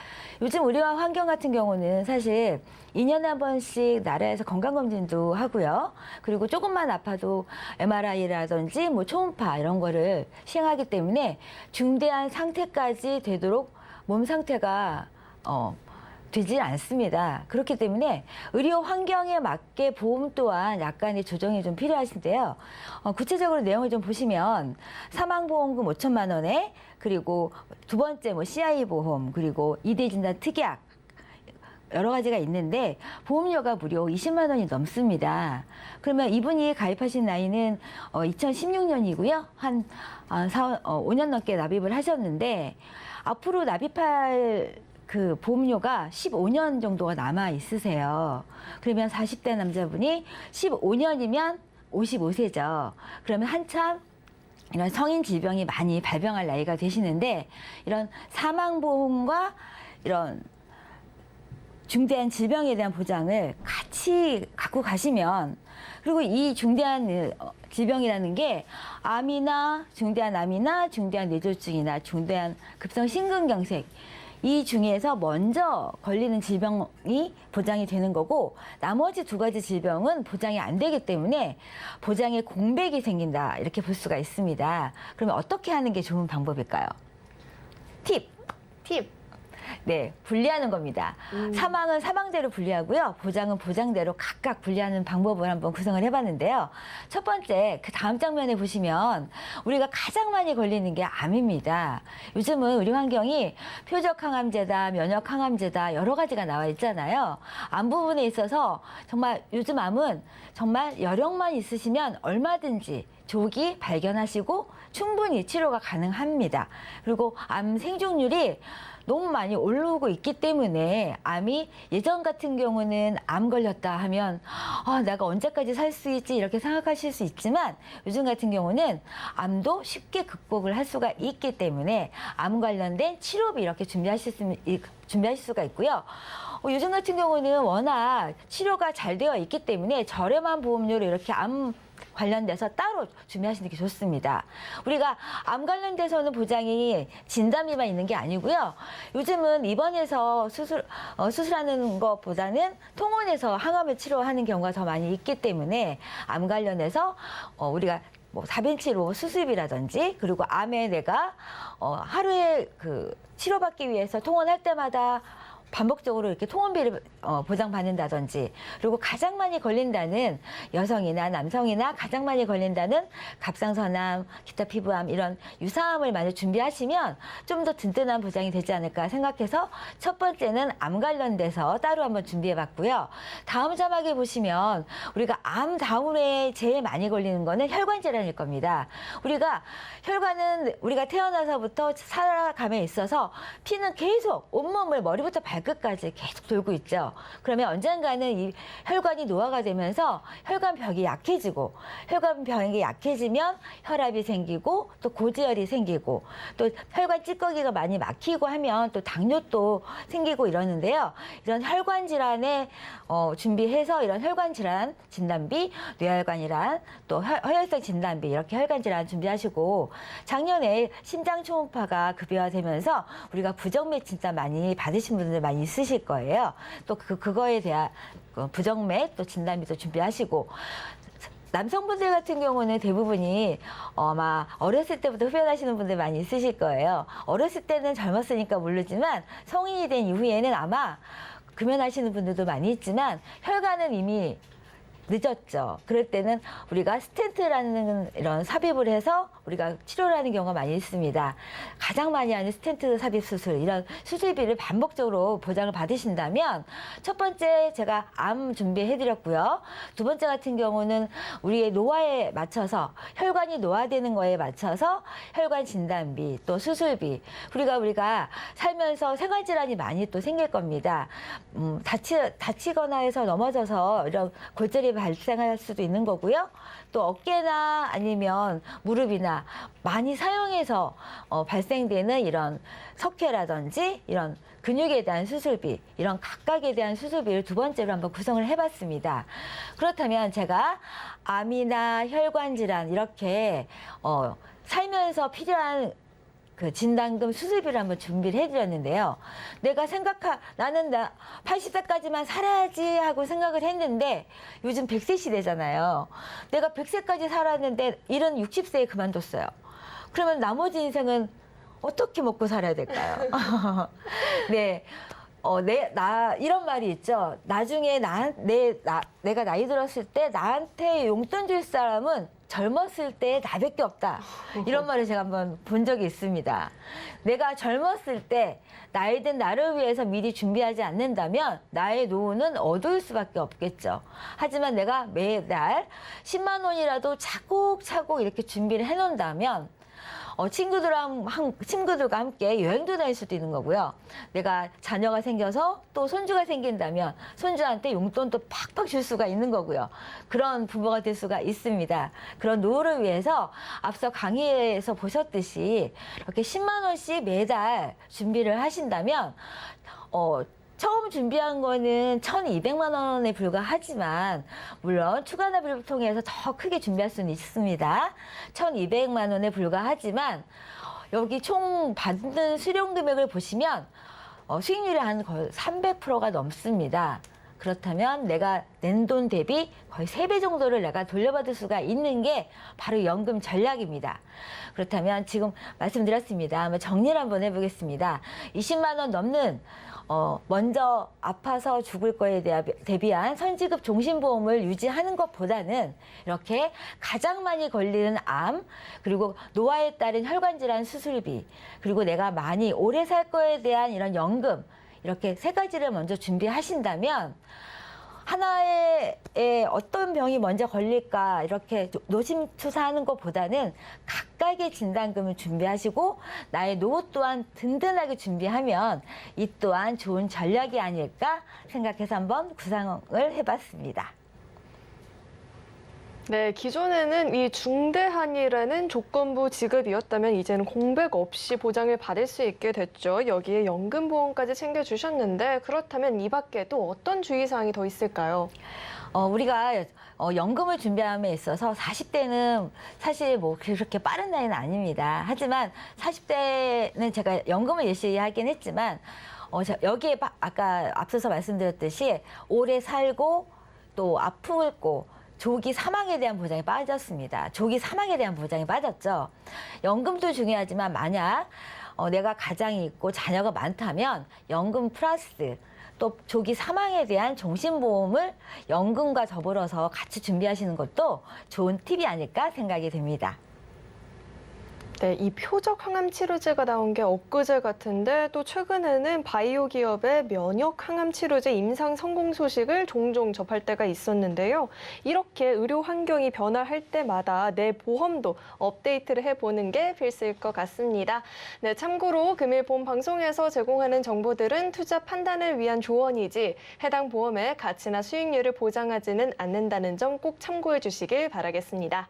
요즘 우리와 환경 같은 경우는 사실 2년에 한 번씩 나라에서 건강검진도 하고요. 그리고 조금만 아파도 MRI라든지 뭐 초음파 이런 거를 시행하기 때문에 중대한 상태까지 되도록 몸 상태가 되질 않습니다. 그렇기 때문에 의료 환경에 맞게 보험 또한 약간의 조정이 좀 필요하신데요. 구체적으로 내용을 좀 보시면 사망보험금 5천만 원에 그리고 두 번째 뭐 CI 보험 그리고 2대 진단 특약 여러 가지가 있는데 보험료가 무려 20만 원이 넘습니다. 그러면 이분이 가입하신 나이는 2016년이고요. 한 5년 넘게 납입을 하셨는데 앞으로 납입할 그 보험료가 15년 정도가 남아 있으세요. 그러면 40대 남자분이 15년이면 55세죠. 그러면 한참 이런 성인 질병이 많이 발병할 나이가 되시는데 이런 사망보험과 이런 중대한 질병에 대한 보장을 같이 갖고 가시면 그리고 이 중대한 질병이라는 게 암이나 중대한 뇌졸중이나 중대한 급성 심근경색 이 중에서 먼저 걸리는 질병이 보장이 되는 거고 나머지 2가지 질병은 보장이 안 되기 때문에 보장의 공백이 생긴다 이렇게 볼 수가 있습니다. 그러면 어떻게 하는 게 좋은 방법일까요? 팁! 네, 분리하는 겁니다. 사망은 사망대로 분리하고요. 보장은 보장대로 각각 분리하는 방법을 한번 구성을 해봤는데요. 첫 번째, 그 다음 장면에 보시면 우리가 가장 많이 걸리는 게 암입니다. 요즘은 우리 환경이 표적항암제다, 면역항암제다 여러 가지가 나와 있잖아요. 암 부분에 있어서 정말 요즘 암은 정말 여력만 있으시면 얼마든지 조기 발견하시고 충분히 치료가 가능합니다. 그리고 암 생존율이 너무 많이 오르고 있기 때문에 암이 예전 같은 경우는 암 걸렸다 하면 내가 언제까지 살 수 있지 이렇게 생각하실 수 있지만 요즘 같은 경우는 암도 쉽게 극복을 할 수가 있기 때문에 암 관련된 치료비 이렇게 준비하실 수가 있고요. 요즘 같은 경우는 워낙 치료가 잘 되어 있기 때문에 저렴한 보험료로 이렇게 암 관련돼서 따로 준비하시는 게 좋습니다. 우리가 암 관련돼서는 보장이 진단비만 있는 게 아니고요. 요즘은 입원해서 수술하는 것보다는 통원에서 항암을 치료하는 경우가 더 많이 있기 때문에 암 관련해서 우리가 뭐 다빈치로 수술비라든지 그리고 암에 내가 하루에 그 치료받기 위해서 통원할 때마다 반복적으로 이렇게 통원비를 보장받는다든지 그리고 가장 많이 걸린다는 여성이나 남성이나 가장 많이 걸린다는 갑상선암, 기타 피부암 이런 유사암을 많이 준비하시면 좀 더 든든한 보장이 되지 않을까 생각해서 첫 번째는 암 관련돼서 따로 한번 준비해봤고요. 다음 자막에 보시면 우리가 암 다음에 제일 많이 걸리는 거는 혈관 질환일 겁니다. 혈관은 우리가 태어나서부터 살아감에 있어서 피는 계속 온몸을 머리부터 발끝까지 계속 돌고 있죠. 그러면 언젠가는 이 혈관이 노화가 되면서 혈관벽이 약해지고 혈관벽이 약해지면 혈압이 생기고 또 고지혈이 생기고 또 혈관 찌꺼기가 많이 막히고 하면 또 당뇨도 생기고 이러는데요. 이런 혈관 질환에 준비해서 이런 혈관 질환 진단비, 뇌혈관 질환, 또 허혈성 진단비 이렇게 혈관 질환 준비하시고 작년에 심장 초음파가 급여화되면서 우리가 부정맥 진단 많이 받으신 분들 많이 있으실 거예요. 또 그거에 대한 부정맥 또 진단비도 준비하시고 남성분들 같은 경우는 대부분이 아마 어렸을 때부터 흡연하시는 분들 많이 있으실 거예요. 어렸을 때는 젊었으니까 모르지만 성인이 된 이후에는 아마 금연하시는 분들도 많이 있지만 혈관은 이미 늦었죠. 그럴 때는 우리가 스텐트라는 이런 삽입을 해서 우리가 치료를 하는 경우가 많이 있습니다. 가장 많이 하는 스텐트 삽입 수술, 이런 수술비를 반복적으로 보장을 받으신다면 첫 번째 제가 암 준비해드렸고요. 두 번째 같은 경우는 우리의 노화에 맞춰서 혈관이 노화되는 거에 맞춰서 혈관 진단비, 또 수술비, 우리가 살면서 생활질환이 많이 또 생길 겁니다. 다치거나 해서 넘어져서 이런 골절이 발생할 수도 있는 거고요. 또 어깨나 아니면 무릎이나 많이 사용해서 발생되는 이런 석회라든지 이런 근육에 대한 수술비, 이런 각각에 대한 수술비를 두 번째로 한번 구성을 해봤습니다. 그렇다면 제가 암이나 혈관 질환 이렇게 살면서 필요한 그 진단금 수술비를 한번 준비를 해드렸는데요. 나는 80세까지만 살아야지 하고 생각을 했는데 요즘 100세 시대잖아요. 내가 100세까지 살았는데 일은 60세에 그만뒀어요. 그러면 나머지 인생은 어떻게 먹고 살아야 될까요? 네. 이런 말이 있죠. 나중에 내가 나이 들었을 때 나한테 용돈 줄 사람은 젊었을 때 나밖에 없다. 이런 말을 제가 한번 본 적이 있습니다. 내가 젊었을 때 나이 든 나를 위해서 미리 준비하지 않는다면 나의 노후는 어두울 수밖에 없겠죠. 하지만 내가 매달 10만 원이라도 차곡차곡 이렇게 준비를 해놓는다면 친구들과 함께 여행도 다닐 수도 있는 거고요. 내가 자녀가 생겨서 또 손주가 생긴다면 손주한테 용돈도 팍팍 줄 수가 있는 거고요. 그런 부모가 될 수가 있습니다. 그런 노후를 위해서 앞서 강의에서 보셨듯이 이렇게 10만 원씩 매달 준비를 하신다면 처음 준비한 거는 1,200만 원에 불과하지만 물론 추가납입을 통해서 더 크게 준비할 수는 있습니다. 1,200만 원에 불과하지만 여기 총 받는 수령 금액을 보시면 수익률이 한 거의 300%가 넘습니다. 그렇다면 내가 낸 돈 대비 거의 3배 정도를 내가 돌려받을 수가 있는 게 바로 연금 전략입니다. 그렇다면 지금 말씀드렸습니다. 한번 정리를 한번 해보겠습니다. 20만 원 넘는 먼저 아파서 죽을 거에 대비한 선지급 종신보험을 유지하는 것보다는 이렇게 가장 많이 걸리는 암, 그리고 노화에 따른 혈관질환 수술비, 그리고 내가 많이 오래 살 거에 대한 이런 연금, 이렇게 세 가지를 먼저 준비하신다면 하나의 어떤 병이 먼저 걸릴까 이렇게 노심초사하는 것보다는 각각의 진단금을 준비하시고 나의 노후 또한 든든하게 준비하면 이 또한 좋은 전략이 아닐까 생각해서 한번 구상을 해봤습니다. 네, 기존에는 이 중대한이라는 조건부 지급이었다면 이제는 공백 없이 보장을 받을 수 있게 됐죠. 여기에 연금보험까지 챙겨주셨는데 그렇다면 이 밖에 또 어떤 주의사항이 더 있을까요? 우리가 연금을 준비함에 있어서 40대는 사실 뭐 그렇게 빠른 나이는 아닙니다. 하지만 40대는 제가 연금을 예시하긴 했지만 여기에 아까 앞서서 말씀드렸듯이 오래 살고 또 아프고 조기 사망에 대한 보장이 빠졌습니다. 조기 사망에 대한 보장이 빠졌죠. 연금도 중요하지만 만약 내가 가장이 있고 자녀가 많다면 연금 플러스 또 조기 사망에 대한 종신보험을 연금과 더불어서 같이 준비하시는 것도 좋은 팁이 아닐까 생각이 됩니다. 네, 이 표적 항암 치료제가 나온 게 엊그제 같은데 또 최근에는 바이오 기업의 면역 항암 치료제 임상 성공 소식을 종종 접할 때가 있었는데요. 이렇게 의료 환경이 변화할 때마다 내 보험도 업데이트를 해보는 게 필수일 것 같습니다. 네, 참고로 금일 본 방송에서 제공하는 정보들은 투자 판단을 위한 조언이지 해당 보험의 가치나 수익률을 보장하지는 않는다는 점 꼭 참고해 주시길 바라겠습니다.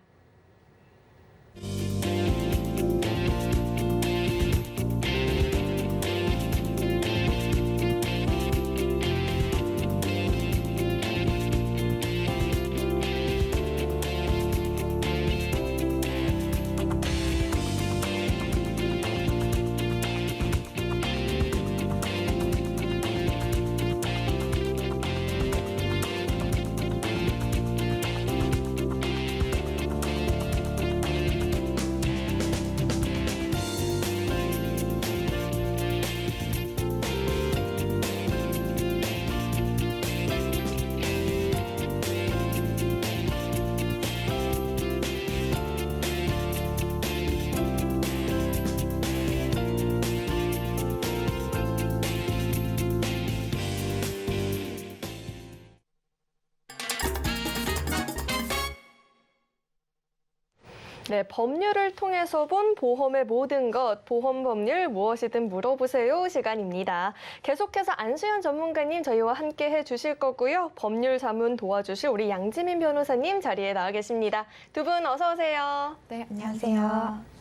네, 법률을 통해서 본 보험의 모든 것, 보험 법률 무엇이든 물어보세요 시간입니다. 계속해서 안수현 전문가님 저희와 함께 해주실 거고요. 법률 자문 도와주실 우리 양지민 변호사님 자리에 나와 계십니다. 두 분 어서 오세요. 네, 안녕하세요.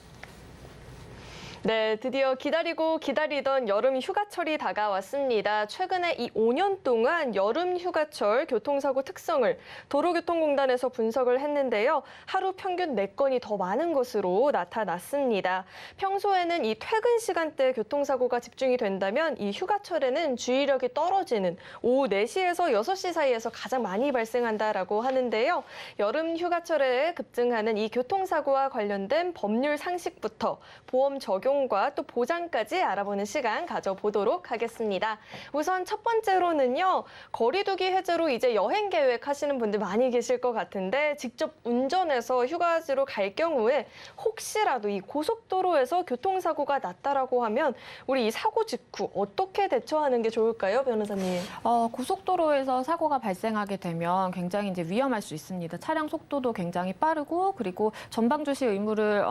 네, 드디어 기다리고 기다리던 여름 휴가철이 다가왔습니다. 최근에 이 5년 동안 여름 휴가철 교통사고 특성을 도로교통공단에서 분석을 했는데요. 하루 평균 4건이 더 많은 것으로 나타났습니다. 평소에는 이 퇴근 시간대 교통사고가 집중이 된다면 이 휴가철에는 주의력이 떨어지는 오후 4시에서 6시 사이에서 가장 많이 발생한다라고 하는데요. 여름 휴가철에 급증하는 이 교통사고와 관련된 법률 상식부터 보험 적용과 또 보장까지 알아보는 시간 가져보도록 하겠습니다. 우선 첫 번째로는요. 거리두기 해제로 이제 여행 계획하시는 분들 많이 계실 것 같은데 직접 운전해서 휴가지로 갈 경우에 혹시라도 이 고속도로에서 교통사고가 났다라고 하면 우리 이 사고 직후 어떻게 대처하는 게 좋을까요, 변호사님? 고속도로에서 사고가 발생하게 되면 굉장히 이제 위험할 수 있습니다. 차량 속도도 굉장히 빠르고 그리고 전방 주시 의무를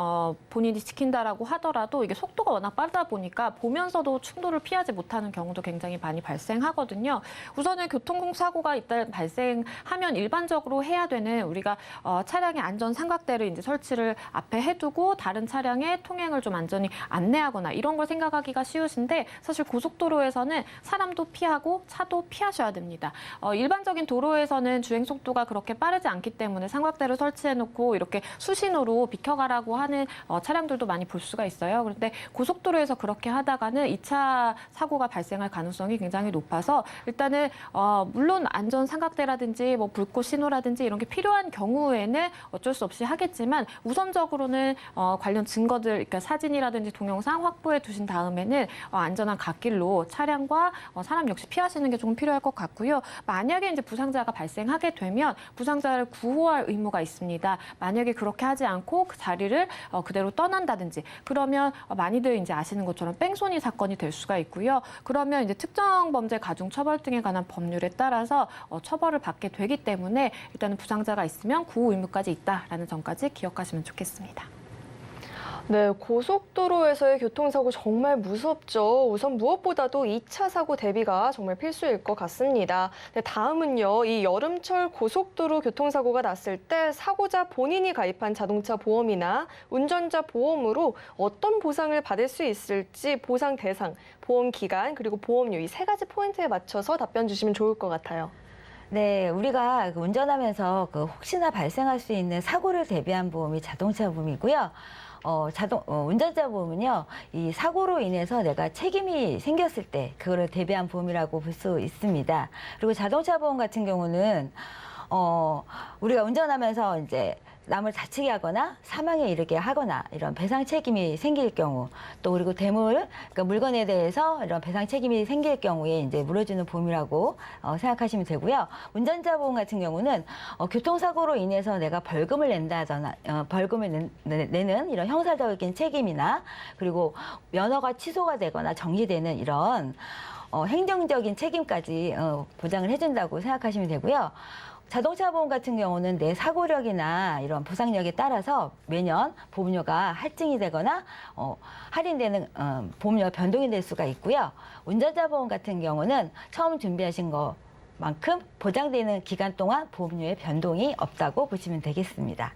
본인이 지킨다라고 하더라도 이게 속도가 워낙 빠르다 보니까 보면서도 충돌을 피하지 못하는 경우도 굉장히 많이 발생하거든요. 우선은 교통사고가 일단 발생하면 일반적으로 해야 되는 우리가 차량의 안전 삼각대를 이제 설치를 앞에 해두고 다른 차량의 통행을 좀 안전히 안내하거나 이런 걸 생각하기가 쉬우신데 사실 고속도로에서는 사람도 피하고 차도 피하셔야 됩니다. 일반적인 도로에서는 주행 속도가 그렇게 빠르지 않기 때문에 삼각대를 설치해놓고 이렇게 수신호로 비켜가라고 하는 차량들도 많이 볼 수가 있어요. 그런데 고속도로에서 그렇게 하다가는 2차 사고가 발생할 가능성이 굉장히 높아서 일단은 물론 안전 삼각대라든지 뭐 불꽃 신호라든지 이런 게 필요한 경우에는 어쩔 수 없이 하겠지만 우선적으로는 관련 증거들, 그러니까 사진이라든지 동영상 확보해 두신 다음에는 안전한 갓길로 차량과 사람 역시 피하시는 게 조금 필요할 것 같고요. 만약에 이제 부상자가 발생하게 되면 부상자를 구호할 의무가 있습니다. 만약에 그렇게 하지 않고 그 자리를 그대로 떠난다든지 그러면 많이들 이제 아시는 것처럼 뺑소니 사건이 될 수가 있고요. 그러면 이제 특정 범죄 가중 처벌 등에 관한 법률에 따라서 처벌을 받게 되기 때문에 일단은 부상자가 있으면 구호 의무까지 있다라는 점까지 기억하시면 좋겠습니다. 네, 고속도로에서의 교통사고 정말 무섭죠. 우선 무엇보다도 2차 사고 대비가 정말 필수일 것 같습니다. 네, 다음은요. 이 여름철 고속도로 교통사고가 났을 때 사고자 본인이 가입한 자동차 보험이나 운전자 보험으로 어떤 보상을 받을 수 있을지 보상 대상, 보험 기간, 그리고 보험료 이 3가지 포인트에 맞춰서 답변 주시면 좋을 것 같아요. 네, 우리가 운전하면서 혹시나 발생할 수 있는 사고를 대비한 보험이 자동차 보험이고요. 운전자 보험은요, 이 사고로 인해서 내가 책임이 생겼을 때 그거를 대비한 보험이라고 볼 수 있습니다. 그리고 자동차 보험 같은 경우는 우리가 운전하면서 이제 남을 다치게 하거나 사망에 이르게 하거나 이런 배상 책임이 생길 경우 또 그리고 그러니까 물건에 대해서 이런 배상 책임이 생길 경우에 이제 물어주는 보험이라고 생각하시면 되고요. 운전자 보험 같은 경우는 교통사고로 인해서 내가 벌금을 낸다거나 벌금을 내는 이런 형사적인 책임이나 그리고 면허가 취소가 되거나 정지되는 이런 행정적인 책임까지 보장을 해준다고 생각하시면 되고요. 자동차 보험 같은 경우는 내 사고력이나 이런 보상력에 따라서 매년 보험료가 할증이 되거나 할인되는 보험료가 변동이 될 수가 있고요. 운전자 보험 같은 경우는 처음 준비하신 것만큼 보장되는 기간 동안 보험료의 변동이 없다고 보시면 되겠습니다.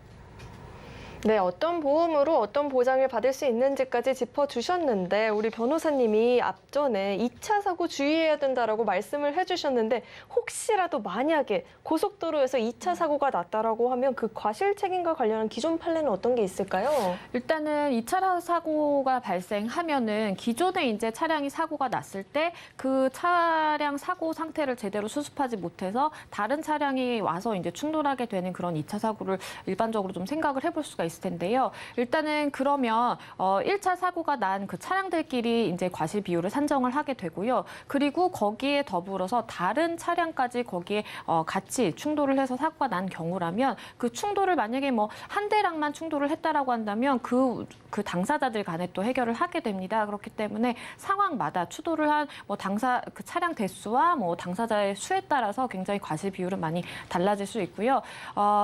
네, 어떤 보험으로 어떤 보장을 받을 수 있는지까지 짚어주셨는데 우리 변호사님이 앞전에 2차 사고 주의해야 된다라고 말씀을 해주셨는데 혹시라도 만약에 고속도로에서 2차 사고가 났다라고 하면 그 과실 책임과 관련한 기존 판례는 어떤 게 있을까요? 일단은 2차 사고가 발생하면은 기존에 이제 차량이 사고가 났을 때 그 차량 사고 상태를 제대로 수습하지 못해서 다른 차량이 와서 이제 충돌하게 되는 그런 2차 사고를 일반적으로 좀 생각을 해볼 수가 있을 텐데요. 일단은 그러면 1차 사고가 난 그 차량들끼리 이제 과실 비율을 산정을 하게 되고요. 그리고 거기에 더불어서 다른 차량까지 거기에 같이 충돌을 해서 사고가 난 경우라면 그 충돌을 만약에 뭐 한 대랑만 충돌을 했다라고 한다면 그 당사자들 간에 또 해결을 하게 됩니다. 그렇기 때문에 상황마다 추돌을 한 뭐 그 차량 대수와 뭐 당사자의 수에 따라서 굉장히 과실 비율은 많이 달라질 수 있고요.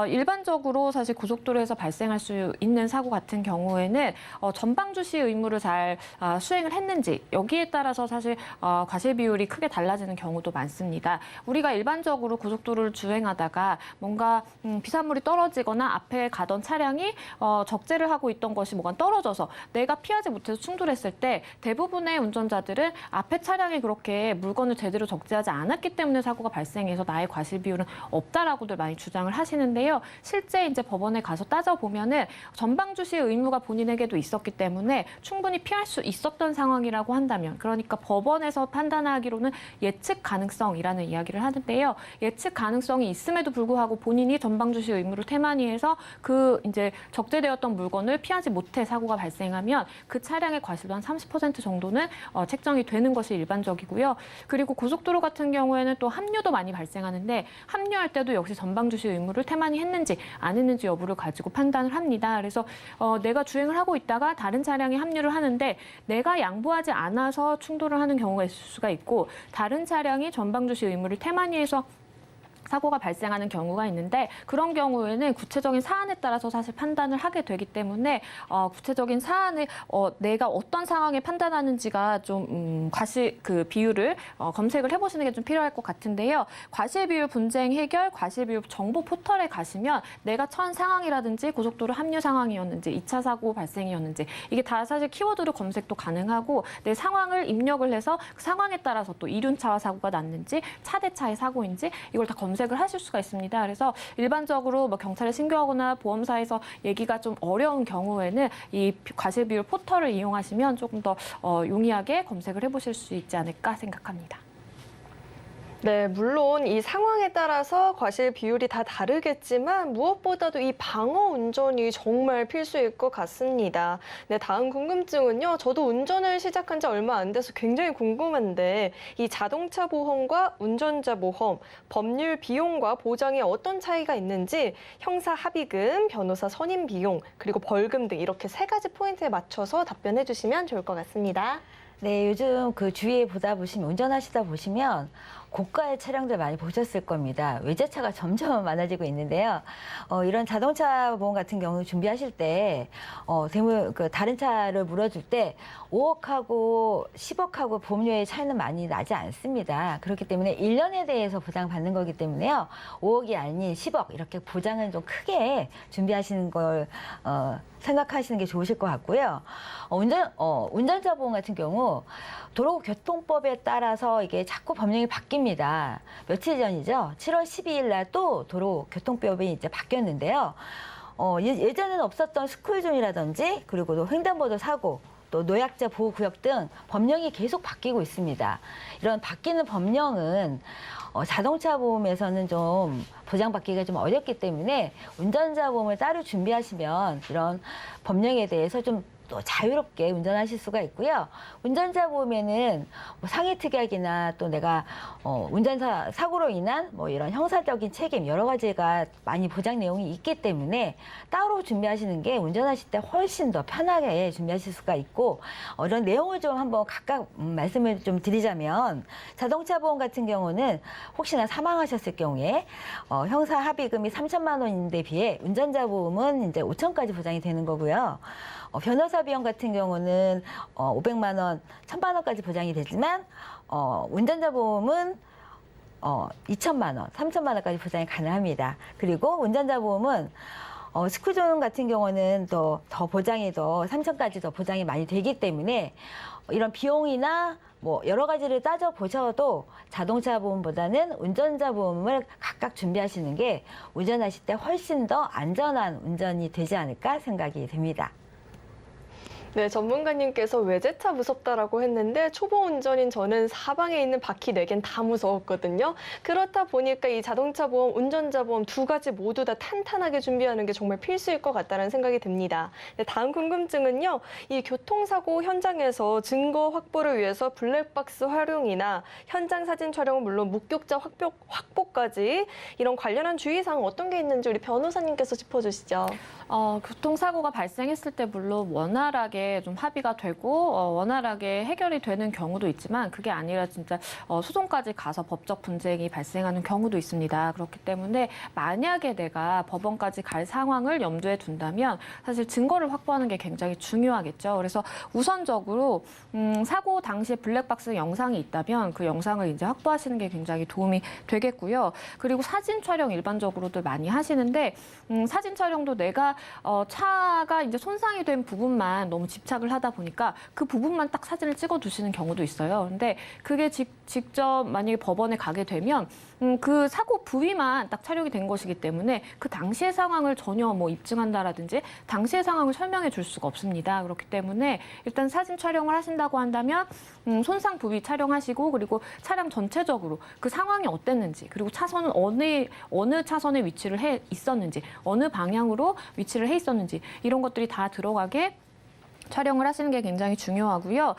일반적으로 사실 고속도로에서 발생할 수 수 있는 사고 같은 경우에는 전방 주시 의무를 잘 수행을 했는지 여기에 따라서 사실 과실 비율이 크게 달라지는 경우도 많습니다. 우리가 일반적으로 고속도로를 주행하다가 뭔가 비산물이 떨어지거나 앞에 가던 차량이 적재를 하고 있던 것이 뭐가 떨어져서 내가 피하지 못해서 충돌했을 때 대부분의 운전자들은 앞에 차량이 그렇게 물건을 제대로 적재하지 않았기 때문에 사고가 발생해서 나의 과실 비율은 없다라고들 많이 주장을 하시는데요. 실제 이제 법원에 가서 따져보면은 전방 주시 의무가 본인에게도 있었기 때문에 충분히 피할 수 있었던 상황이라고 한다면, 그러니까 법원에서 판단하기로는 예측 가능성이라는 이야기를 하는데요. 예측 가능성이 있음에도 불구하고 본인이 전방 주시 의무를 태만히해서 그 이제 적재되었던 물건을 피하지 못해 사고가 발생하면 그 차량의 과실도 한 30% 정도는 책정이 되는 것이 일반적이고요. 그리고 고속도로 같은 경우에는 또 합류도 많이 발생하는데 합류할 때도 역시 전방 주시 의무를 태만히 했는지 안 했는지 여부를 가지고 판단을 합니다. 그래서 내가 주행을 하고 있다가 다른 차량이 합류를 하는데 내가 양보하지 않아서 충돌을 하는 경우가 있을 수가 있고, 다른 차량이 전방 주시 의무를 태만히 해서 사고가 발생하는 경우가 있는데, 그런 경우에는 구체적인 사안에 따라서 사실 판단을 하게 되기 때문에 구체적인 사안을 내가 어떤 상황에 판단하는지가 좀 과실 그 비율을 검색을 해보시는 게 좀 필요할 것 같은데요. 과실 비율 분쟁 해결 과실 비율 정보 포털에 가시면 내가 처한 상황이라든지 고속도로 합류 상황이었는지 2차 사고 발생이었는지 이게 다 사실 키워드로 검색도 가능하고, 내 상황을 입력을 해서 그 상황에 따라서 또 이륜차와 사고가 났는지 차 대 차의 사고인지 이걸 다 검색을 하실 수가 있습니다. 그래서 일반적으로 뭐 경찰에 신고하거나 보험사에서 얘기가 좀 어려운 경우에는 이 과실 비율 포털을 이용하시면 조금 더 용이하게 검색을 해보실 수 있지 않을까 생각합니다. 네, 물론 이 상황에 따라서 과실 비율이 다 다르겠지만 무엇보다도 이 방어 운전이 정말 필수일 것 같습니다. 네, 다음 궁금증은요. 저도 운전을 시작한 지 얼마 안 돼서 굉장히 궁금한데, 이 자동차 보험과 운전자 보험, 법률 비용과 보장에 어떤 차이가 있는지 형사 합의금, 변호사 선임 비용, 그리고 벌금 등 이렇게 세 가지 포인트에 맞춰서 답변해 주시면 좋을 것 같습니다. 네, 요즘 그 주위에 운전하시다 보시면 고가의 차량들 많이 보셨을 겁니다. 외제차가 점점 많아지고 있는데요. 이런 자동차 보험 같은 경우 준비하실 때, 다른 차를 물어줄 때 5억하고 10억하고 보험료의 차이는 많이 나지 않습니다. 그렇기 때문에 1년에 대해서 보장받는 거기 때문에요. 5억이 아닌 10억 이렇게 보장은 좀 크게 준비하시는 걸 생각하시는 게 좋으실 것 같고요. 운전자 보험 같은 경우 도로교통법에 따라서 이게 자꾸 법령이 바뀝니다. 며칠 전이죠. 7월 12일 날 또 도로교통법이 이제 바뀌었는데요. 예전에는 없었던 스쿨존이라든지 그리고 또 횡단보도 사고, 또 노약자 보호구역 등 법령이 계속 바뀌고 있습니다. 이런 바뀌는 법령은 자동차 보험에서는 좀 보장받기가 좀 어렵기 때문에 운전자 보험을 따로 준비하시면 이런 법령에 대해서 좀 또 자유롭게 운전하실 수가 있고요. 운전자 보험에는 뭐 상해 특약이나 또 내가 운전사 사고로 인한 뭐 이런 형사적인 책임 여러 가지가 많이 보장 내용이 있기 때문에 따로 준비하시는 게 운전하실 때 훨씬 더 편하게 준비하실 수가 있고, 이런 내용을 좀 한번 각각 말씀을 좀 드리자면, 자동차 보험 같은 경우는 혹시나 사망하셨을 경우에 형사 합의금이 3천만 원인데 비해 운전자 보험은 이제 5천까지 보장이 되는 거고요. 변호사 비용 같은 경우는 500만 원, 1,000만 원까지 보장이 되지만 운전자 보험은 2천만 원, 3천만 원까지 보장이 가능합니다. 그리고 운전자 보험은 스쿠존 같은 경우는 더 보장이 더 3천까지 더 보장이 많이 되기 때문에 이런 비용이나 뭐 여러 가지를 따져 보셔도 자동차 보험보다는 운전자 보험을 각각 준비하시는 게 운전하실 때 훨씬 더 안전한 운전이 되지 않을까 생각이 됩니다. 네, 전문가님께서 외제차 무섭다라고 했는데 초보 운전인 저는 사방에 있는 바퀴 4개는 다 무서웠거든요. 그렇다 보니까 이 자동차 보험, 운전자 보험 두 가지 모두 다 탄탄하게 준비하는 게 정말 필수일 것 같다는 생각이 듭니다. 네, 다음 궁금증은요. 이 교통사고 현장에서 증거 확보를 위해서 블랙박스 활용이나 현장 사진 촬영은 물론 목격자 확보까지 이런 관련한 주의사항 어떤 게 있는지 우리 변호사님께서 짚어주시죠. 교통사고가 발생했을 때 물론 원활하게 원활하게 좀 합의가 되고 원활하게 해결이 되는 경우도 있지만 그게 아니라 진짜 소송까지 가서 법적 분쟁이 발생하는 경우도 있습니다. 그렇기 때문에 만약에 내가 법원까지 갈 상황을 염두에 둔다면 사실 증거를 확보하는 게 굉장히 중요하겠죠. 그래서 우선적으로 사고 당시에 블랙박스 영상이 있다면 그 영상을 이제 확보하시는 게 굉장히 도움이 되겠고요. 그리고 사진 촬영 일반적으로도 많이 하시는데 사진 촬영도 내가 차가 이제 손상이 된 부분만 너무 집착을 하다 보니까 그 부분만 딱 사진을 찍어 두시는 경우도 있어요. 근데 그게 직접 만약에 법원에 가게 되면 그 사고 부위만 딱 촬영이 된 것이기 때문에 그 당시의 상황을 전혀 뭐 입증한다라든지 당시의 상황을 설명해 줄 수가 없습니다. 그렇기 때문에 일단 사진 촬영을 하신다고 한다면 손상 부위 촬영하시고 그리고 차량 전체적으로 그 상황이 어땠는지 그리고 차선은 어느 차선에 위치를 해 있었는지 어느 방향으로 위치를 해 있었는지 이런 것들이 다 들어가게 촬영을 하시는 게 굉장히 중요하고요.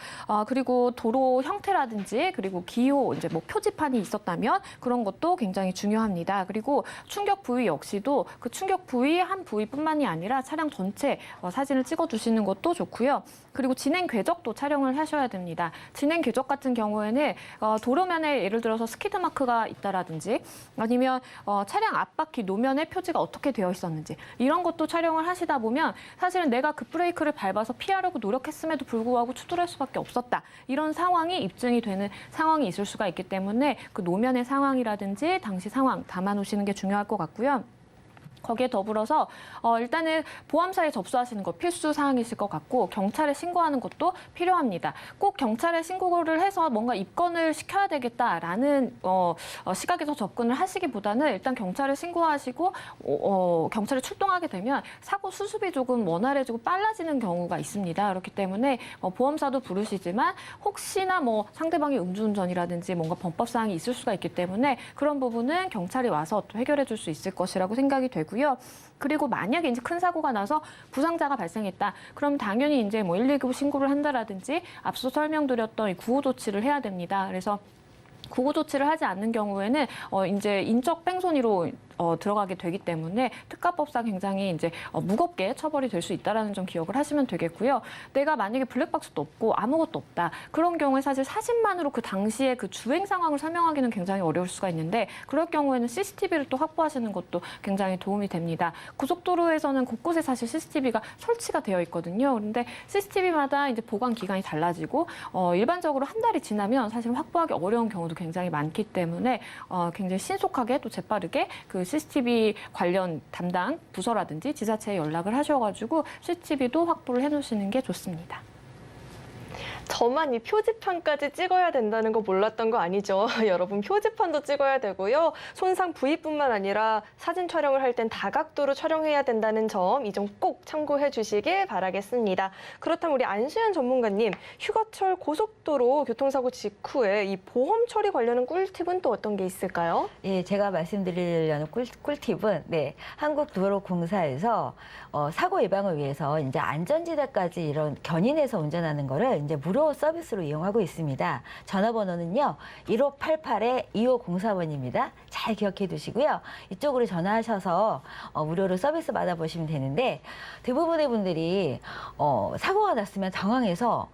그리고 도로 형태라든지 그리고 기호, 이제 뭐 표지판이 있었다면 그런 것도 굉장히 중요합니다. 그리고 충격 부위 역시도 그 충격 부위 한 부위뿐만이 아니라 차량 전체 사진을 찍어주시는 것도 좋고요. 그리고 진행 궤적도 촬영을 하셔야 됩니다. 진행 궤적 같은 경우에는 도로면에 예를 들어서 스키드 마크가 있다라든지 아니면 차량 앞바퀴 노면에 표지가 어떻게 되어 있었는지 이런 것도 촬영을 하시다 보면 사실은 내가 급브레이크를 밟아서 피하려고 노력했음에도 불구하고 추돌할 수밖에 없었다. 이런 상황이 입증이 되는 상황이 있을 수가 있기 때문에 그 노면의 상황이라든지 당시 상황 담아놓으시는 게 중요할 것 같고요. 거기에 더불어서 일단은 보험사에 접수하시는 거 필수 사항이실 것 같고 경찰에 신고하는 것도 필요합니다. 꼭 경찰에 신고를 해서 뭔가 입건을 시켜야 되겠다라는 시각에서 접근을 하시기보다는 일단 경찰에 신고하시고 경찰에 출동하게 되면 사고 수습이 조금 원활해지고 빨라지는 경우가 있습니다. 그렇기 때문에 보험사도 부르시지만 혹시나 뭐 상대방이 음주운전이라든지 뭔가 범법 사항이 있을 수가 있기 때문에 그런 부분은 경찰이 와서 또 해결해 줄 수 있을 것이라고 생각이 되고요. 그리고 만약에 이제 큰 사고가 나서 부상자가 발생했다. 그럼 당연히 이제 뭐 119 신고를 한다라든지 앞서 설명드렸던 이 구호 조치를 해야 됩니다. 그래서 구호 조치를 하지 않는 경우에는 이제 인적 뺑소니로 들어가게 되기 때문에 특가법상 굉장히 이제 무겁게 처벌이 될 수 있다라는 점 기억을 하시면 되겠고요. 내가 만약에 블랙박스도 없고 아무것도 없다. 그런 경우에 사실 사진만으로 그 당시에 그 주행 상황을 설명하기는 굉장히 어려울 수가 있는데 그럴 경우에는 CCTV를 또 확보하시는 것도 굉장히 도움이 됩니다. 고속도로에서는 곳곳에 사실 CCTV가 설치가 되어 있거든요. 그런데 CCTV마다 이제 보관 기간이 달라지고 일반적으로 한 달이 지나면 사실 확보하기 어려운 경우도 굉장히 많기 때문에 굉장히 신속하게 또 재빠르게 그 CCTV 관련 담당 부서라든지 지자체에 연락을 하셔가지고 CCTV도 확보를 해놓으시는 게 좋습니다. 저만 이 표지판까지 찍어야 된다는 거 몰랐던 거 아니죠? 여러분 표지판도 찍어야 되고요. 손상 부위뿐만 아니라 사진 촬영을 할 땐 다각도로 촬영해야 된다는 점 이 점 꼭 참고해 주시길 바라겠습니다. 그렇다면 우리 안수현 전문가님, 휴가철 고속도로 교통사고 직후에 이 보험 처리 관련한 꿀팁은 또 어떤 게 있을까요? 예, 제가 말씀드리려는 꿀팁은 한국도로공사에서 사고 예방을 위해서 이제 안전지대까지 이런 견인해서 운전하는 거를 이제 무료 서비스로 이용하고 있습니다. 전화번호는요 1588-2504번입니다. 잘 기억해 두시고요. 이쪽으로 전화하셔서 무료로 서비스 받아보시면 되는데 대부분의 분들이 사고가 났으면 당황해서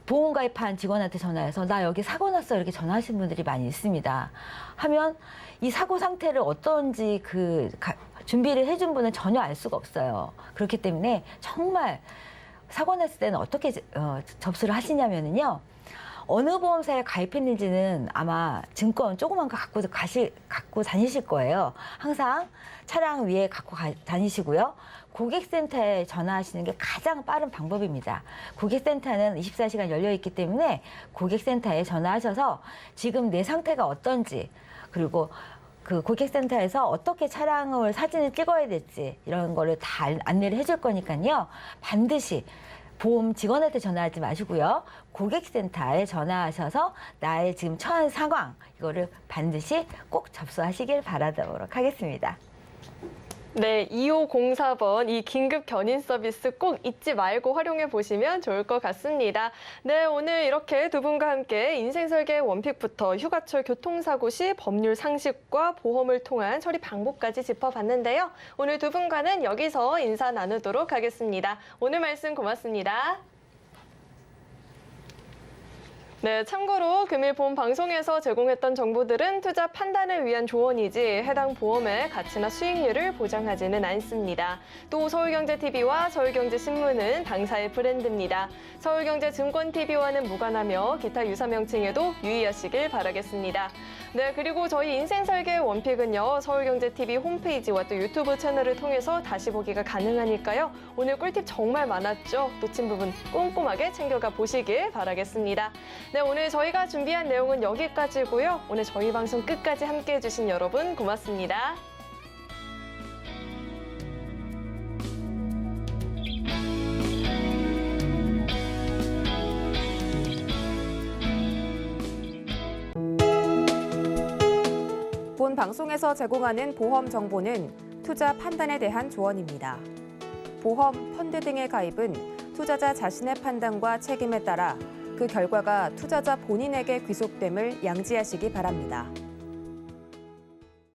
보험 가입한 직원한테 전화해서 나 여기 사고 났어 이렇게 전화하시는 분들이 많이 있습니다. 하면 이 사고 상태를 어떤지 준비를 해준 분은 전혀 알 수가 없어요. 그렇기 때문에 정말 사고 났을 때는 어떻게 접수를 하시냐면요. 어느 보험사에 가입했는지는 아마 증권 조그만 거 갖고 다니실 거예요. 항상 차량 위에 갖고 다니시고요. 고객센터에 전화하시는 게 가장 빠른 방법입니다. 고객센터는 24시간 열려있기 때문에 고객센터에 전화하셔서 지금 내 상태가 어떤지 그리고 그 고객센터에서 어떻게 차량을 사진을 찍어야 될지 이런 거를 다 안내를 해줄 거니까요. 반드시 보험 직원한테 전화하지 마시고요. 고객센터에 전화하셔서 나의 지금 처한 상황 이거를 반드시 꼭 접수하시길 바라도록 하겠습니다. 네, 2504번 이 긴급 견인 서비스 꼭 잊지 말고 활용해 보시면 좋을 것 같습니다. 네, 오늘 이렇게 두 분과 함께 인생설계 원픽부터 휴가철 교통사고 시 법률 상식과 보험을 통한 처리 방법까지 짚어봤는데요. 오늘 두 분과는 여기서 인사 나누도록 하겠습니다. 오늘 말씀 고맙습니다. 네, 참고로 금일 본 방송에서 제공했던 정보들은 투자 판단을 위한 조언이지 해당 보험의 가치나 수익률을 보장하지는 않습니다. 또 서울경제TV와 서울경제신문은 당사의 브랜드입니다. 서울경제증권TV와는 무관하며 기타 유사 명칭에도 유의하시길 바라겠습니다. 네, 그리고 저희 인생설계 원픽은요, 서울경제TV 홈페이지와 또 유튜브 채널을 통해서 다시 보기가 가능하니까요. 오늘 꿀팁 정말 많았죠? 놓친 부분 꼼꼼하게 챙겨가 보시길 바라겠습니다. 네, 오늘 저희가 준비한 내용은 여기까지고요. 오늘 저희 방송 끝까지 함께해 주신 여러분 고맙습니다. 본 방송에서 제공하는 보험 정보는 투자 판단에 대한 조언입니다. 보험, 펀드 등의 가입은 투자자 자신의 판단과 책임에 따라 그 결과가 투자자 본인에게 귀속됨을 양지하시기 바랍니다.